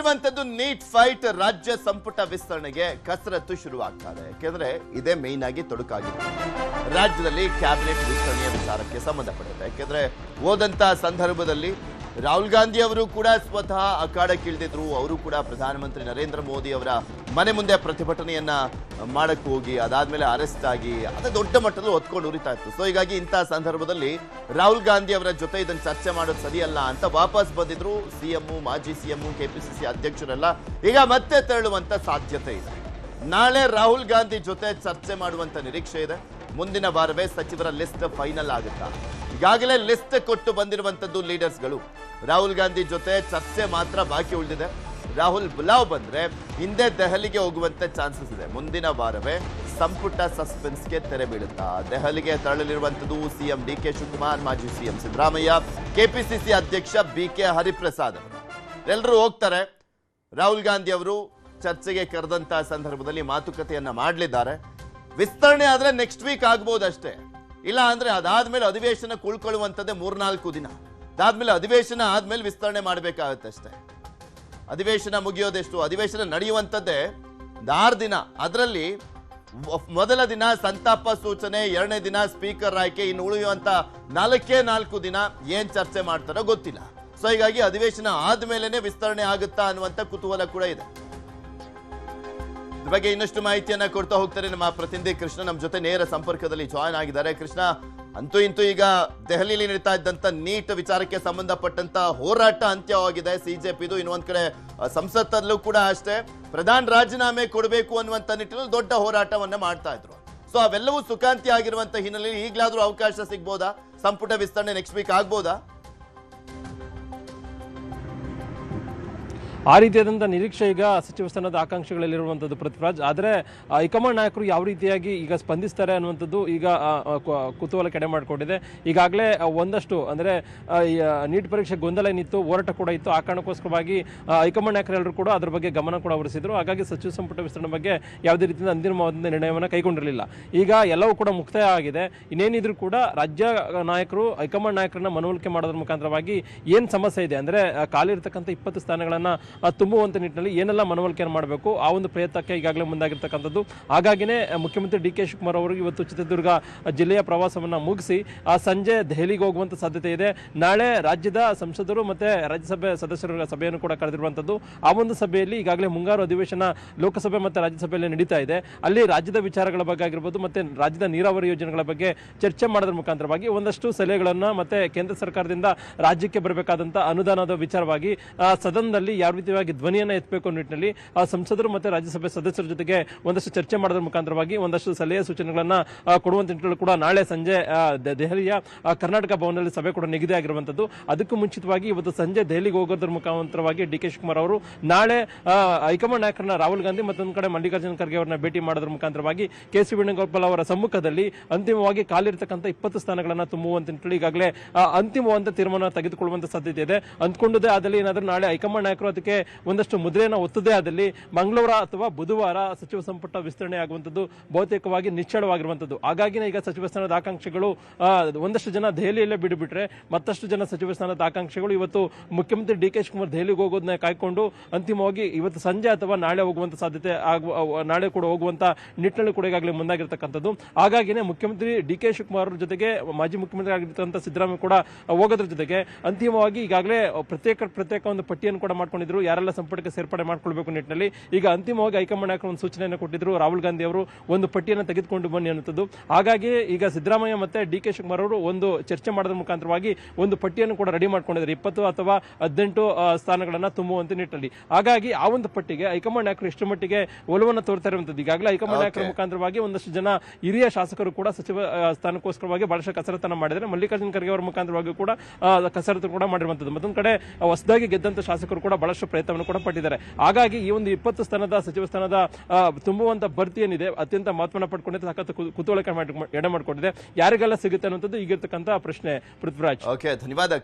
ಬಂದಿರುವಂತದ್ದು neat fight ರಾಜ್ಯ ಸಂಪುಟ ವಿಸ್ತರಣೆಗೆ ಕಸರತ್ತು ಶುರುವಾಗ್ತಾ ಇದೆ. ಯಾಕೆಂದ್ರೆ ಇದೇ ಮೇನ್ ಆಗಿ ತೊಡಕಾಗಿದೆ ರಾಜ್ಯದಲ್ಲಿ ಕ್ಯಾಬಿನೆಟ್ ವಿಸ್ತರಣೆಯ ವಿಚಾರಕ್ಕೆ ಸಂಬಂಧಪಟ್ಟಿದೆ. ಯಾಕೆಂದ್ರೆ ಹೋದಂತ ಸಂದರ್ಭದಲ್ಲಿ ರಾಹುಲ್ ಗಾಂಧಿ ಅವರು ಕೂಡ ಸ್ವತಃ ಅಖಾಡಕ್ಕೆ ಇಳಿದಿದ್ರು. ಅವರು ಕೂಡ ಪ್ರಧಾನಮಂತ್ರಿ ನರೇಂದ್ರ ಮೋದಿ ಅವರ ಮನೆ ಮುಂದೆ ಪ್ರತಿಭಟನೆಯನ್ನ ಮಾಡಕ್ಕೆ ಹೋಗಿ ಅದಾದ್ಮೇಲೆ ಅರೆಸ್ಟ್ ಆಗಿ ಅದೇ ದೊಡ್ಡ ಮಟ್ಟದಲ್ಲಿ ಹೊತ್ಕೊಂಡು ಉರಿತಾ ಇತ್ತು. ಸೊ ಹೀಗಾಗಿ ಇಂತಹ ಸಂದರ್ಭದಲ್ಲಿ ರಾಹುಲ್ ಗಾಂಧಿ ಅವರ ಜೊತೆ ಇದನ್ನು ಚರ್ಚೆ ಮಾಡೋದು ಸರಿಯಲ್ಲ ಅಂತ ವಾಪಸ್ ಬಂದಿದ್ರು ಸಿಎಂ, ಮಾಜಿ ಸಿಎಂ, ಕೆಪಿಸಿಸಿ ಅಧ್ಯಕ್ಷರೆಲ್ಲ. ಈಗ ಮತ್ತೆ ತೆರಳುವಂತ ಸಾಧ್ಯತೆ ಇದೆ. ನಾಳೆ ರಾಹುಲ್ ಗಾಂಧಿ ಜೊತೆ ಚರ್ಚೆ ಮಾಡುವಂತ ನಿರೀಕ್ಷೆ ಇದೆ. ಮುಂದಿನ ವಾರವೇ ಸಚಿವರ ಲಿಸ್ಟ್ ಫೈನಲ್ ಆಗುತ್ತಾ? ಈಗಾಗಲೇ ಲಿಸ್ಟ್ ಕೊಟ್ಟು ಬಂದಿರುವಂತದ್ದು ಲೀಡರ್ಸ್ಗಳು. ರಾಹುಲ್ ಗಾಂಧಿ ಜೊತೆ ಚರ್ಚೆ ಮಾತ್ರ ಬಾಕಿ ಉಳಿದಿದೆ. ರಾಹುಲ್ ಬುಲಾವ್ ಬಂದ್ರೆ ಹಿಂದೆ ದೆಹಲಿಗೆ ಹೋಗುವಂತ ಚಾನ್ಸಸ್ ಇದೆ. ಮುಂದಿನ ವಾರವೇ ಸಂಪುಟ ಸಸ್ಪೆನ್ಸ್ಗೆ ತೆರೆ ಬೀಳುತ್ತಾ? ದೆಹಲಿಗೆ ತೆರಳಲಿರುವಂತದ್ದು ಸಿಎಂ ಡಿಕೆ ಶಿವಕುಮಾರ್, ಮಾಜಿ ಸಿಎಂ ಸಿದ್ದರಾಮಯ್ಯ, ಕೆಪಿಸಿಸಿ ಅಧ್ಯಕ್ಷ ಬಿಕೆ ಹರಿಪ್ರಸಾದ್ ಅವರು ಎಲ್ಲರೂ ಹೋಗ್ತಾರೆ. ರಾಹುಲ್ ಗಾಂಧಿ ಅವರು ಚರ್ಚೆಗೆ ಕರೆದಂತಹ ಸಂದರ್ಭದಲ್ಲಿ ಮಾತುಕತೆಯನ್ನ ಮಾಡಲಿದ್ದಾರೆ. ವಿಸ್ತರಣೆ ಆದ್ರೆ ನೆಕ್ಸ್ಟ್ ವೀಕ್ ಆಗ್ಬೋದಷ್ಟೇ. ಇಲ್ಲ ಅಂದ್ರೆ ಅದಾದ್ಮೇಲೆ ಅಧಿವೇಶನ ಕುಳ್ಕೊಳ್ಳುವಂಥದ್ದೇ 3-4 ದಿನ. ಅದಾದ್ಮೇಲೆ ಅಧಿವೇಶನ ಆದ್ಮೇಲೆ ವಿಸ್ತರಣೆ ಮಾಡಬೇಕಾಗತ್ತಷ್ಟೇ. ಅಧಿವೇಶನ ಮುಗಿಯೋದೆಷ್ಟು? ಅಧಿವೇಶನ ನಡೆಯುವಂಥದ್ದೇ 6 ದಿನ. ಅದರಲ್ಲಿ ಮೊದಲ ದಿನ ಸಂತಾಪ ಸೂಚನೆ, 2ನೇ ದಿನ ಸ್ಪೀಕರ್ ಆಯ್ಕೆ, ಇನ್ನು ಉಳಿಯುವಂತ 4 ದಿನ ಏನ್ ಚರ್ಚೆ ಮಾಡ್ತಾರೋ ಗೊತ್ತಿಲ್ಲ. ಸೊ ಹೀಗಾಗಿ ಅಧಿವೇಶನ ಆದ್ಮೇಲೆನೆ ವಿಸ್ತರಣೆ ಆಗುತ್ತಾ ಅನ್ನುವಂಥ ಕುತೂಹಲ ಕೂಡ ಇದೆ. ಇದ್ರ ಬಗ್ಗೆ ಇನ್ನಷ್ಟು ಮಾಹಿತಿಯನ್ನ ಕೊಡ್ತಾ ಹೋಗ್ತಾರೆ ನಮ್ಮ ಪ್ರತಿನಿಧಿ ಕೃಷ್ಣ. ನಮ್ಮ ಜೊತೆ ನೇರ ಸಂಪರ್ಕದಲ್ಲಿ ಜಾಯ್ನ್ ಆಗಿದ್ದಾರೆ. ಕೃಷ್ಣ, ಅಂತೂ ಇಂತೂ ಈಗ ದೆಹಲಿಯಲ್ಲಿ ನಡೀತಾ ಇದ್ದಂತ ನೀಟ್ ವಿಚಾರಕ್ಕೆ ಸಂಬಂಧಪಟ್ಟಂತ ಹೋರಾಟ ಅಂತ್ಯವಾಗಿದೆ ಸಿಜೆಪಿದು. ಇನ್ನೊಂದ್ ಕಡೆ ಸಂಸತ್ತಲ್ಲೂ ಕೂಡ ಅಷ್ಟೇ ಪ್ರಧಾನ ರಾಜೀನಾಮೆ ಕೊಡಬೇಕು ಅನ್ನುವಂತ ನಿಟ್ಟಿನಲ್ಲಿ ದೊಡ್ಡ ಹೋರಾಟವನ್ನ ಮಾಡ್ತಾ ಇದ್ರು. ಸೊ ಅವೆಲ್ಲವೂ ಸುಖಾಂತಿ ಆಗಿರುವಂತ ಹಿನ್ನೆಲೆಯಲ್ಲಿ ಈಗಲಾದ್ರೂ ಅವಕಾಶ ಸಿಗ್ಬೋದಾ? ಸಂಪುಟ ವಿಸ್ತರಣೆ ನೆಕ್ಸ್ಟ್ ವೀಕ್ ಆಗ್ಬೋದಾ? ಆ ರೀತಿಯಾದಂಥ ನಿರೀಕ್ಷೆ ಈಗ ಸಚಿವ ಸ್ಥಾನದ ಆಕಾಂಕ್ಷೆಗಳಲ್ಲಿರುವಂಥದ್ದು ಪೃಥ್ವಿರಾಜ್. ಆದರೆ ಹೈಕಮಾಂಡ್ ನಾಯಕರು ಯಾವ ರೀತಿಯಾಗಿ ಈಗ ಸ್ಪಂದಿಸ್ತಾರೆ ಅನ್ನುವಂಥದ್ದು ಈಗ ಕುತೂಹಲ ಕೆಡೆ ಮಾಡಿಕೊಂಡಿದೆ. ಈಗಾಗಲೇ ಒಂದಷ್ಟು ಅಂದರೆ ನೀಟ್ ಪರೀಕ್ಷೆ ಗೊಂದಲ ಏನಿತ್ತು, ಹೋರಾಟ ಕೂಡ ಇತ್ತು. ಆ ಕಾರಣಕ್ಕೋಸ್ಕರವಾಗಿ ಹೈಕಮಾಂಡ್ ನಾಯಕರೆಲ್ಲರೂ ಕೂಡ ಅದರ ಬಗ್ಗೆ ಗಮನ ಕೂಡ ಹರಿಸಿದ್ರು. ಹಾಗಾಗಿ ಸಚಿವ ಸಂಪುಟ ವಿಸ್ತರಣೆ ಬಗ್ಗೆ ಯಾವುದೇ ರೀತಿಯ ಅಂತಿಮವಾದ ನಿರ್ಣಯವನ್ನು ಕೈಗೊಂಡಿರಲಿಲ್ಲ. ಈಗ ಎಲ್ಲವೂ ಕೂಡ ಮುಕ್ತಾಯ ಆಗಿದೆ. ಇನ್ನೇನಿದ್ರು ಕೂಡ ರಾಜ್ಯ ನಾಯಕರು ಹೈಕಮಾಂಡ್ ನಾಯಕರನ್ನ ಮನವೊಲಿಕೆ ಮಾಡೋದ್ರ ಮುಖಾಂತರವಾಗಿ ಏನು ಸಮಸ್ಯೆ ಇದೆ ಅಂದರೆ ಖಾಲಿರ್ತಕ್ಕಂಥ 20 ಸ್ಥಾನಗಳನ್ನು ತುಂಬುವಂತ ನಿಟ್ಟಿನಲ್ಲಿ ಏನೆಲ್ಲ ಮನವೊಲಿಕೆಯನ್ನು ಮಾಡಬೇಕು ಆ ಒಂದು ಪ್ರಯತ್ನಕ್ಕೆ ಈಗಾಗಲೇ ಮುಂದಾಗಿರ್ತಕ್ಕಂಥದ್ದು. ಹಾಗಾಗಿನೇ ಮುಖ್ಯಮಂತ್ರಿ ಡಿಕೆ ಶಿವಕುಮಾರ್ ಅವರು ಇವತ್ತು ಚಿತ್ರದುರ್ಗ ಜಿಲ್ಲೆಯ ಪ್ರವಾಸವನ್ನು ಮುಗಿಸಿ ಸಂಜೆ ದೆಹಲಿಗೆ ಹೋಗುವಂತ ಸಾಧ್ಯತೆ ಇದೆ. ನಾಳೆ ರಾಜ್ಯದ ಸಂಸದರು ಮತ್ತೆ ರಾಜ್ಯಸಭೆ ಸದಸ್ಯರ ಸಭೆಯನ್ನು ಕೂಡ ಕರೆದಿರುವಂತದ್ದು. ಆ ಒಂದು ಸಭೆಯಲ್ಲಿ ಈಗಾಗಲೇ ಮುಂಗಾರು ಅಧಿವೇಶನ ಲೋಕಸಭೆ ಮತ್ತು ರಾಜ್ಯಸಭೆಯಲ್ಲಿ ನಡೀತಾ ಇದೆ. ಅಲ್ಲಿ ರಾಜ್ಯದ ವಿಚಾರಗಳ ಬಗ್ಗೆ ಆಗಿರ್ಬೋದು ಮತ್ತೆ ರಾಜ್ಯದ ನೀರಾವರಿ ಯೋಜನೆಗಳ ಬಗ್ಗೆ ಚರ್ಚೆ ಮಾಡೋದ್ರ ಮುಖಾಂತರವಾಗಿ ಒಂದಷ್ಟು ಸಲಹೆಗಳನ್ನು ಮತ್ತೆ ಕೇಂದ್ರ ಸರ್ಕಾರದಿಂದ ರಾಜ್ಯಕ್ಕೆ ಬರಬೇಕಾದಂತ ಅನುದಾನದ ವಿಚಾರವಾಗಿ ಸದನದಲ್ಲಿ ಯಾವ ರೀತಿಯಾಗಿ ಧ್ವನಿಯನ್ನು ಎತ್ತಬೇಕು ನಿಟ್ಟಿನಲ್ಲಿ ಸಂಸದರು ಮತ್ತು ರಾಜ್ಯಸಭೆ ಸದಸ್ಯರ ಜೊತೆಗೆ ಒಂದಷ್ಟು ಚರ್ಚೆ ಮಾಡೋದ್ರ ಮುಖಾಂತರವಾಗಿ ಒಂದಷ್ಟು ಸಲಹೆ ಸೂಚನೆಗಳನ್ನ ಕೊಡುವಂತ ನಿಟ್ಟಿನಲ್ಲಿ ಕೂಡ ನಾಳೆ ಸಂಜೆ ದೆಹಲಿಯ ಕರ್ನಾಟಕ ಭವನದಲ್ಲಿ ಸಭೆ ಕೂಡ ನಿಗದಿ ಆಗಿರುವಂತದ್ದು. ಅದಕ್ಕೂ ಮುಂಚಿತವಾಗಿ ಇವತ್ತು ಸಂಜೆ ದೆಹಲಿಗೆ ಹೋಗೋದ್ರ ಮುಖಾಂತರವಾಗಿ ಡಿಕೆ ಶಿವಕುಮಾರ್ ಅವರು ನಾಳೆ ಹೈಕಮಾಂಡ್ ನಾಯಕರನ್ನ ರಾಹುಲ್ ಗಾಂಧಿ ಮತ್ತೊಂದು ಕಡೆ ಮಲ್ಲಿಕಾರ್ಜುನ ಖರ್ಗೆ ಅವರನ್ನ ಭೇಟಿ ಮಾಡೋದ್ರ ಮುಖಾಂತರವಾಗಿ ಕೆ.ಸಿ. ವೇಣುಗೋಪಾಲ್ ಅವರ ಸಮ್ಮುಖದಲ್ಲಿ ಅಂತಿಮವಾಗಿ ಕಾಲಿರ್ತಕ್ಕಂಥ 20 ಸ್ಥಾನಗಳನ್ನು ತುಂಬುವಂತ ನಿಟ್ಟಿನಲ್ಲಿ ಈಗಾಗಲೇ ಅಂತಿಮವಾದ ತೀರ್ಮಾನ ತೆಗೆದುಕೊಳ್ಳುವಂತ ಸಾಧ್ಯತೆ ಇದೆ. ಅಂದ್ಕೊಂಡದೇ ಆದಲ್ಲಿ ಏನಾದರೂ ನಾಳೆ ಹೈಕಮಾಂಡ್ ನಾಯಕರು ಅದಕ್ಕೆ ಒಂದಷ್ಟು ಮುದ್ರೆಯನ್ನು ಒತ್ತದೇ ಆದಲ್ಲಿ ಮಂಗಳವಾರ ಅಥವಾ ಬುಧವಾರ ಸಚಿವ ಸಂಪುಟ ವಿಸ್ತರಣೆ ಆಗುವಂತದ್ದು ಬಹುತೇಕವಾಗಿ ನಿಶ್ಚಳವಾಗಿರುವಂತದ್ದು. ಹಾಗಾಗಿನೇ ಈಗ ಸಚಿವ ಸ್ಥಾನದ ಆಕಾಂಕ್ಷಿಗಳು ಒಂದಷ್ಟು ಜನ ದೆಹಲಿಯಲ್ಲೇ ಬಿಡುಬಿಟ್ರೆ ಮತ್ತಷ್ಟು ಜನ ಸಚಿವ ಸ್ಥಾನದ ಆಕಾಂಕ್ಷಿಗಳು ಇವತ್ತು ಮುಖ್ಯಮಂತ್ರಿ ಡಿ ಕೆ ಶಿವಕುಮಾರ್ ದೆಹಲಿಗೆ ಹೋಗೋದನ್ನ ಕಾಯ್ಕೊಂಡು ಅಂತಿಮವಾಗಿ ಇವತ್ತು ಸಂಜೆ ಅಥವಾ ನಾಳೆ ಹೋಗುವಂತ ಸಾಧ್ಯತೆ ನಾಳೆ ಕೂಡ ಹೋಗುವಂತ ನಿಟ್ಟಿನಲ್ಲಿ ಕೂಡ ಈಗಾಗಲೇ ಮುಂದಾಗಿರ್ತಕ್ಕಂಥದ್ದು. ಹಾಗಾಗಿನೇ ಮುಖ್ಯಮಂತ್ರಿ ಡಿ ಕೆ ಶಿವಕುಮಾರ್ ಜೊತೆಗೆ ಮಾಜಿ ಮುಖ್ಯಮಂತ್ರಿ ಆಗಿರ್ತಕ್ಕಂಥ ಸಿದ್ದರಾಮಯ್ಯ ಕೂಡ ಹೋಗೋದ್ರ ಜೊತೆಗೆ ಅಂತಿಮವಾಗಿ ಈಗಾಗಲೇ ಪ್ರತ್ಯೇಕ ಒಂದು ಪಟ್ಟಿಯನ್ನು ಕೂಡ ಮಾಡ್ಕೊಂಡಿದ್ರು. ಯಾರೆಲ್ಲ ಸಂಪುಟಕ್ಕೆ ಸೇರ್ಪಡೆ ಮಾಡ್ಕೊಳ್ಬೇಕು ನಿಟ್ಟಿನಲ್ಲಿ ಈಗ ಅಂತಿಮವಾಗಿ ಹೈಕಮಾಂಡ್ ನಾಯಕರು ಒಂದು ಸೂಚನೆಯನ್ನು ಕೊಟ್ಟಿದ್ರು. ರಾಹುಲ್ ಗಾಂಧಿ ಅವರು ಒಂದು ಪಟ್ಟಿಯನ್ನು ತೆಗೆದುಕೊಂಡು ಬನ್ನಿ ಅನ್ನುವಂಥದ್ದು. ಹಾಗಾಗಿ ಈಗ ಸಿದ್ದರಾಮಯ್ಯ ಮತ್ತೆ ಡಿ ಕೆ ಶಿವಕುಮಾರ್ ಅವರು ಒಂದು ಚರ್ಚೆ ಮಾಡೋದ್ರ ಮುಖಾಂತರವಾಗಿ ಒಂದು ಪಟ್ಟಿಯನ್ನು ಕೂಡ ರೆಡಿ ಮಾಡ್ಕೊಂಡಿದ್ದಾರೆ 20 ಅಥವಾ 18 ಸ್ಥಾನಗಳನ್ನು ತುಂಬುವಂತ ನಿಟ್ಟಿನಲ್ಲಿ. ಹಾಗಾಗಿ ಆ ಒಂದು ಪಟ್ಟಿಗೆ ಹೈಕಮಾಂಡ್ ನಾಯಕರು ಎಷ್ಟು ಮಟ್ಟಿಗೆ ಒಲವನ್ನು ತೋರ್ತಾ ಇರುವಂತದ್ದು. ಈಗಾಗಲೇ ಹೈಕಮಾಂಡ್ ನಾಯಕರ ಮುಖಾಂತರವಾಗಿ ಒಂದಷ್ಟು ಜನ ಹಿರಿಯ ಶಾಸಕರು ಕೂಡ ಸಚಿವ ಸ್ಥಾನಕ್ಕೋಸ್ಕರವಾಗಿ ಬಹಳಷ್ಟು ಕಸರತ್ತನ್ನು ಮಾಡಿದರೆ ಮಲ್ಲಿಕಾರ್ಜುನ ಖರ್ಗೆ ಅವರ ಮುಖಾಂತರವಾಗಿ ಕೂಡ ಕಸರತ್ತು ಕೂಡ ಮಾಡಿರುವಂತದ್ದು. ಮತ್ತೊಂದು ಕಡೆ ಹೊಸದಾಗಿ ಗೆದ್ದಂತ ಶಾಸಕರು ಕೂಡ ಬಹಳಷ್ಟು ಪ್ರಯತ್ನವನ್ನು ಕೂಡ ಪಟ್ಟಿದ್ದಾರೆ. ಹಾಗಾಗಿ ಈ ಒಂದು 20 ಸ್ಥಾನದ ಸಚಿವ ಸ್ಥಾನದ ತುಂಬುವಂತ ಭರ್ತಿ ಏನಿದೆ ಅತ್ಯಂತ ಮಹತ್ವನ ಪಡ್ಕೊಂಡಿದೆ, ಸಾಕಷ್ಟು ಕುತೂಹಲಕ್ಕೆ ಎಡೆ ಮಾಡಿಕೊಂಡಿದೆ. ಯಾರಿಗೆಲ್ಲ ಸಿಗುತ್ತೆ ಅನ್ನುವಂಥದ್ದು ಈಗಿರ್ತಕ್ಕಂಥ ಪ್ರಶ್ನೆ. ಪೃಥ್ವಿರಾಜ್, ಧನ್ಯವಾದ.